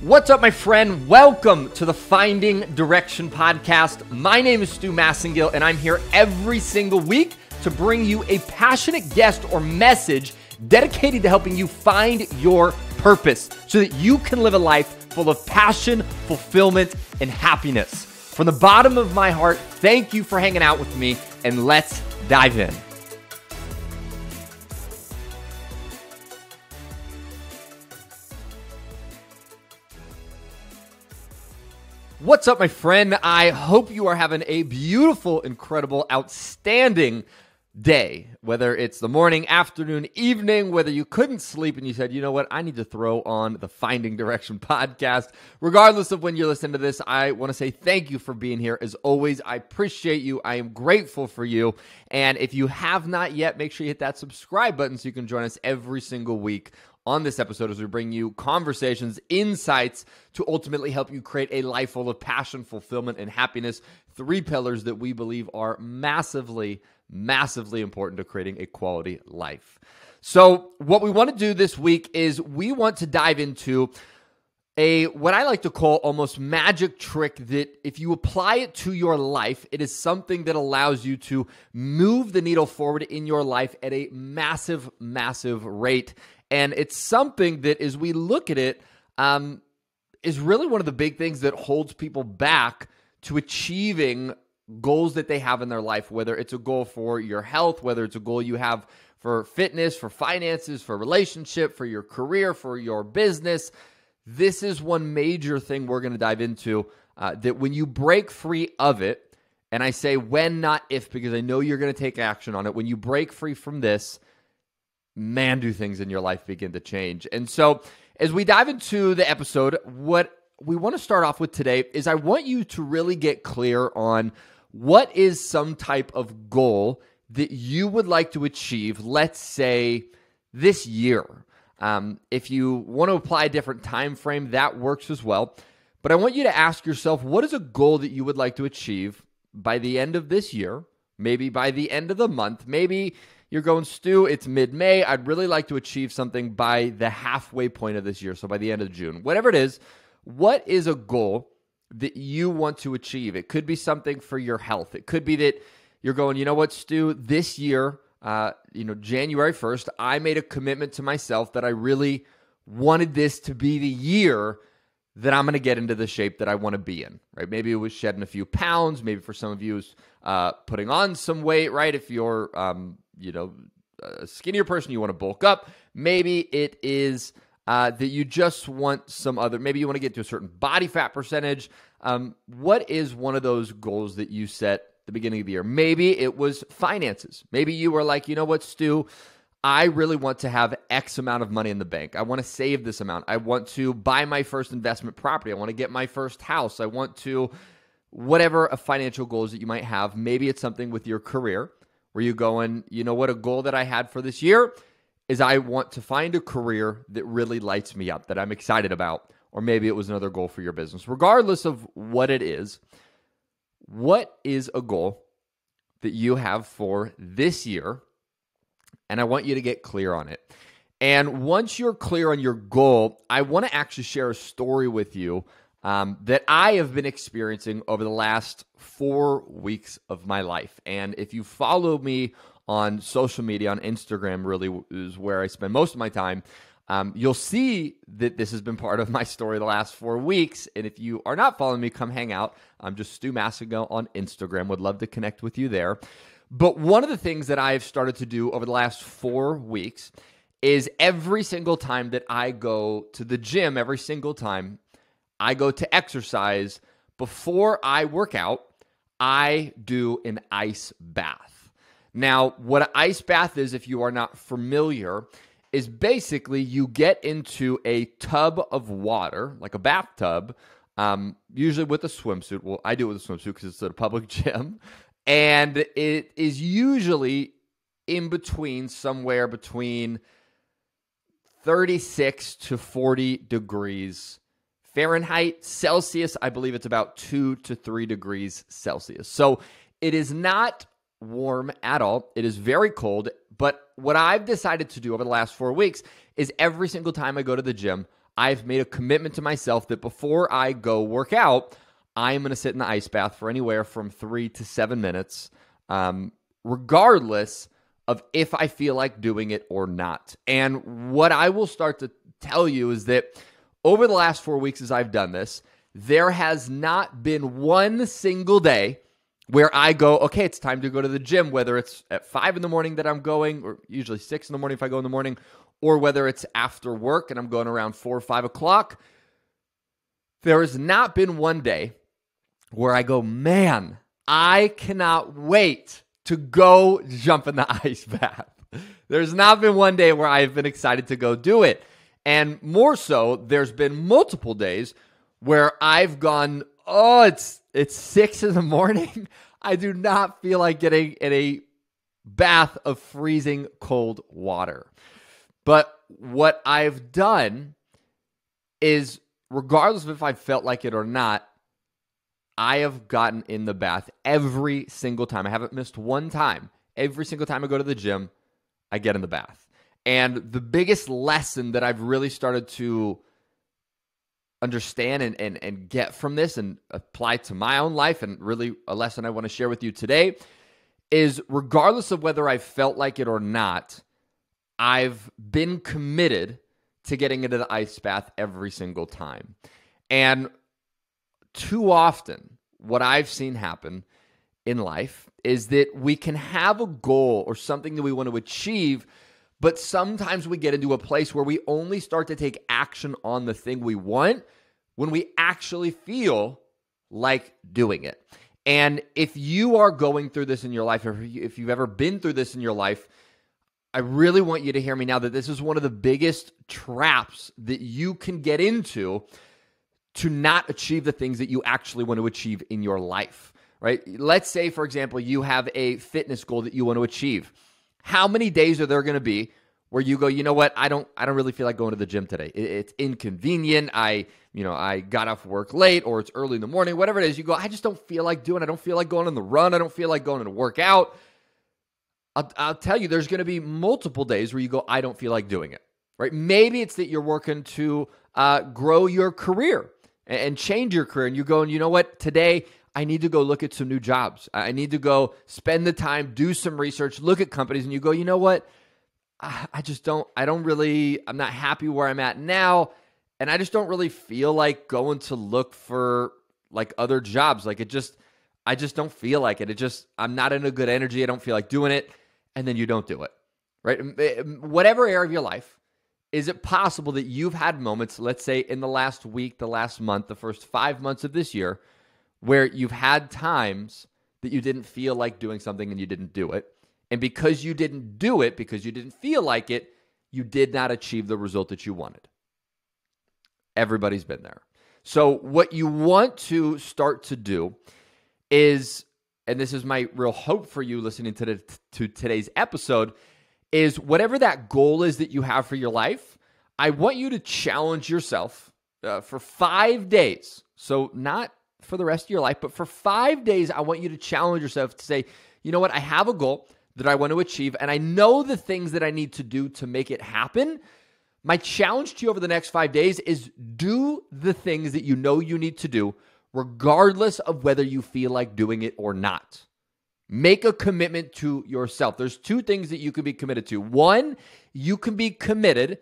What's up, my friend? Welcome to the Finding Direction podcast. My name is Stu Massengill, and I'm here every single week to bring you a passionate guest or message dedicated to helping you find your purpose so that you can live a life full of passion, fulfillment, and happiness. From the bottom of my heart, thank you for hanging out with me, and let's dive in. What's up, my friend? I hope you are having a beautiful, incredible, outstanding day. Whether it's the morning, afternoon, evening, whether you couldn't sleep and you said, you know what, I need to throw on the Finding Direction podcast. Regardless of when you're listening to this, I want to say thank you for being here. As always, I appreciate you. I am grateful for you. And if you have not yet, make sure you hit that subscribe button so you can join us every single week on this episode as we bring you conversations, insights to ultimately help you create a life full of passion, fulfillment, and happiness. 3 pillars that we believe are massively important to creating a quality life. So what we want to do this week is we want to dive into what I like to call almost magic trick that if you apply it to your life, it is something that allows you to move the needle forward in your life at a massive rate. And it's something that, as we look at it, is really one of the big things that holds people back to achieving goals that they have in their life, whether it's a goal for your health, whether it's a goal you have for fitness, for finances, for relationship, for your career, for your business. This is one major thing we're going to dive into, that when you break free of it, and I say when, not if, because I know you're going to take action on it. When you break free from this, man, do things in your life begin to change. And so as we dive into the episode, what we want to start off with today is I want you to really get clear on what is some type of goal that you would like to achieve, let's say this year. If you want to apply a different time frame, that works as well. But I want you to ask yourself, what is a goal that you would like to achieve by the end of this year? Maybe by the end of the month, maybe you're going, Stu, it's mid-May. I'd really like to achieve something by the halfway point of this year, so by the end of June. Whatever it is, what is a goal that you want to achieve? It could be something for your health. It could be that you're going, you know what, Stu, this year, January 1st, I made a commitment to myself that I really wanted this to be the year that I'm going to get into the shape that I want to be in, right? Maybe it was shedding a few pounds. Maybe for some of you, it's putting on some weight, right? If you're a skinnier person, you want to bulk up. Maybe it is that you just want maybe you want to get to a certain body fat percentage. What is one of those goals that you set at the beginning of the year? Maybe it was finances. Maybe you were like, you know what, Stu, I really want to have X amount of money in the bank. I want to save this amount. I want to buy my first investment property. I want to get my first house. I want to, whatever a financial goals that you might have. Maybe it's something with your career where you're going, you know what, a goal that I had for this year is I want to find a career that really lights me up, that I'm excited about. Or maybe it was another goal for your business. Regardless of what it is, what is a goal that you have for this year? And I want you to get clear on it. And once you're clear on your goal, I want to actually share a story with you that I have been experiencing over the last 4 weeks of my life. And if you follow me on social media, on Instagram really is where I spend most of my time, you'll see that this has been part of my story the last 4 weeks. And if you are not following me, come hang out. I'm just Stu Massengill on Instagram. Would love to connect with you there. But one of the things that I've started to do over the last 4 weeks is every single time that I go to the gym, every single time I go to exercise, before I work out, I do an ice bath. Now, what an ice bath is, if you are not familiar, is basically you get into a tub of water, like a bathtub, usually with a swimsuit. Well, I do it with a swimsuit because it's at a public gym. And it is usually somewhere between 36 to 40 degrees Fahrenheit. Celsius, I believe it's about 2 to 3 degrees Celsius. So it is not warm at all. It is very cold. But what I've decided to do over the last 4 weeks is every single time I go to the gym, I've made a commitment to myself that before I go work out, I'm going to sit in the ice bath for anywhere from 3 to 7 minutes, regardless of if I feel like doing it or not. And what I will start to tell you is that over the last 4 weeks as I've done this, there has not been one single day where I go, okay, it's time to go to the gym, whether it's at 5 in the morning that I'm going, or usually 6 in the morning if I go in the morning, or whether it's after work and I'm going around 4 or 5 o'clock. There has not been one day where I go, man, I cannot wait to go jump in the ice bath. There's not been one day where I've been excited to go do it. And more so, there's been multiple days where I've gone, oh, it's 6 in the morning. I do not feel like getting in a bath of freezing cold water. But what I've done is, regardless of if I felt like it or not, I have gotten in the bath every single time. I haven't missed one time. Every single time I go to the gym, I get in the bath. And the biggest lesson that I've really started to understand and get from this and apply to my own life, and really a lesson I want to share with you today, is regardless of whether I felt like it or not, I've been committed to getting into the ice bath every single time. And too often, what I've seen happen in life is that we can have a goal or something that we want to achieve, but sometimes we get into a place where we only start to take action on the thing we want when we actually feel like doing it. And if you are going through this in your life, or if you've ever been through this in your life, I really want you to hear me now that this is one of the biggest traps that you can get into to not achieve the things that you actually want to achieve in your life, right? Let's say, for example, you have a fitness goal that you want to achieve. How many days are there going to be where you go, you know what, I don't really feel like going to the gym today. It's inconvenient. I got off work late, or it's early in the morning, whatever it is. You go, I just don't feel like doing it. I don't feel like going on the run. I don't feel like going to work out. I'll tell you, there's going to be multiple days where you go, I don't feel like doing it, right? Maybe it's that you're working to grow your career and change your career. And you're going, you know what, today I need to go look at some new jobs. I need to go spend the time, do some research, look at companies. And you go, you know what, I'm not happy where I'm at now. And I just don't really feel like going to look for like other jobs. Like I just don't feel like it. I'm not in a good energy. I don't feel like doing it. And then you don't do it, right? Whatever area of your life, is it possible that you've had moments, let's say in the last week, the last month, the first 5 months of this year, where you've had times that you didn't feel like doing something and you didn't do it? And because you didn't do it, because you didn't feel like it, you did not achieve the result that you wanted. Everybody's been there. So what you want to start to do is, and this is my real hope for you listening to today's episode, is whatever that goal is that you have for your life, I want you to challenge yourself for 5 days. So not for the rest of your life, but for 5 days, I want you to challenge yourself to say, you know what, I have a goal that I want to achieve, and I know the things that I need to do to make it happen. My challenge to you over the next 5 days is do the things that you know you need to do, regardless of whether you feel like doing it or not. Make a commitment to yourself. There's 2 things that you can be committed to. 1, you can be committed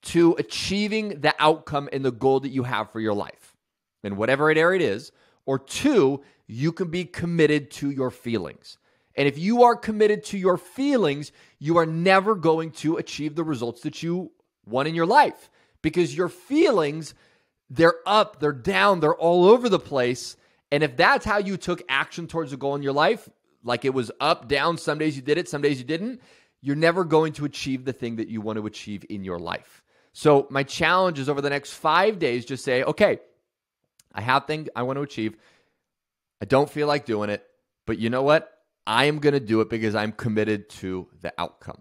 to achieving the outcome and the goal that you have for your life, in whatever area it is. Or 2, you can be committed to your feelings. And if you are committed to your feelings, you are never going to achieve the results that you want in your life, because your feelings, they're up, they're down, they're all over the place. And if that's how you took action towards a goal in your life, like it was up, down, some days you did it, some days you didn't, you're never going to achieve the thing that you want to achieve in your life. So my challenge is, over the next 5 days, just say, okay, I have things I want to achieve. I don't feel like doing it, but you know what? I am going to do it because I'm committed to the outcome,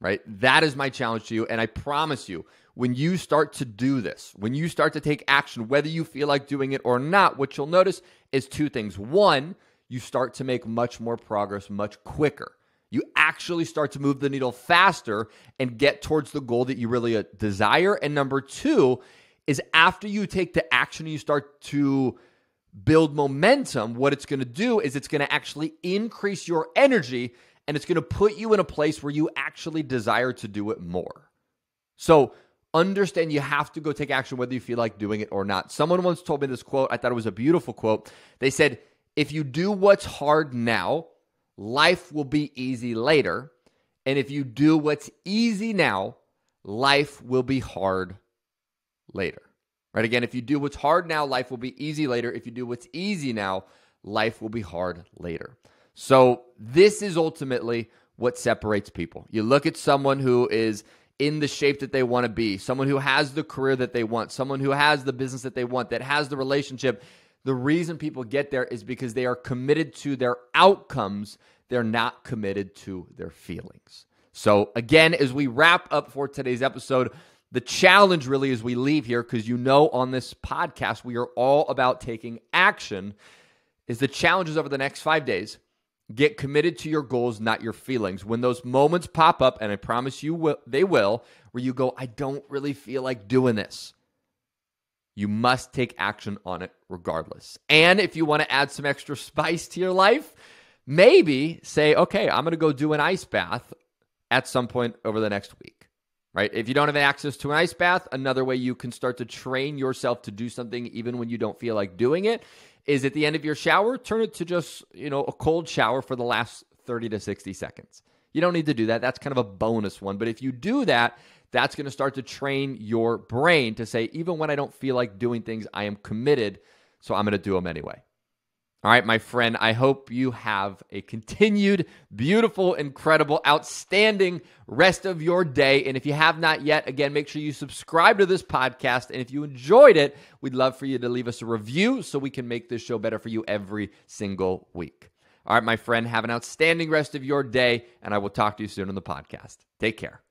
right? That is my challenge to you. And I promise you, when you start to do this, when you start to take action, whether you feel like doing it or not, what you'll notice is 2 things. 1, you start to make much more progress much quicker. You actually start to move the needle faster and get towards the goal that you really desire. And number two is after you take the action and you start to build momentum, what it's going to do is it's going to actually increase your energy and it's going to put you in a place where you actually desire to do it more. So understand you have to go take action whether you feel like doing it or not. Someone once told me this quote. I thought it was a beautiful quote. They said, if you do what's hard now, life will be easy later. And if you do what's easy now, life will be hard later. Right? Again, if you do what's hard now, life will be easy later. If you do what's easy now, life will be hard later. So this is ultimately what separates people. You look at someone who is in the shape that they want to be, someone who has the career that they want, someone who has the business that they want, that has the relationship. The reason people get there is because they are committed to their outcomes. They're not committed to their feelings. So again, as we wrap up for today's episode, the challenge really as we leave here, because you know on this podcast we are all about taking action, is the challenges over the next 5 days. Get committed to your goals, not your feelings. When those moments pop up, and I promise you they will, where you go, I don't really feel like doing this, you must take action on it regardless. And if you want to add some extra spice to your life, maybe say, okay, I'm going to go do an ice bath at some point over the next week. Right? If you don't have access to an ice bath, another way you can start to train yourself to do something even when you don't feel like doing it is at the end of your shower, turn it to just, a cold shower for the last 30 to 60 seconds. You don't need to do that. That's kind of a bonus one. But if you do that, that's going to start to train your brain to say, even when I don't feel like doing things, I am committed, so I'm going to do them anyway. All right, my friend, I hope you have a continued, beautiful, incredible, outstanding rest of your day. And if you have not yet, again, make sure you subscribe to this podcast. And if you enjoyed it, we'd love for you to leave us a review so we can make this show better for you every single week. All right, my friend, have an outstanding rest of your day, and I will talk to you soon on the podcast. Take care.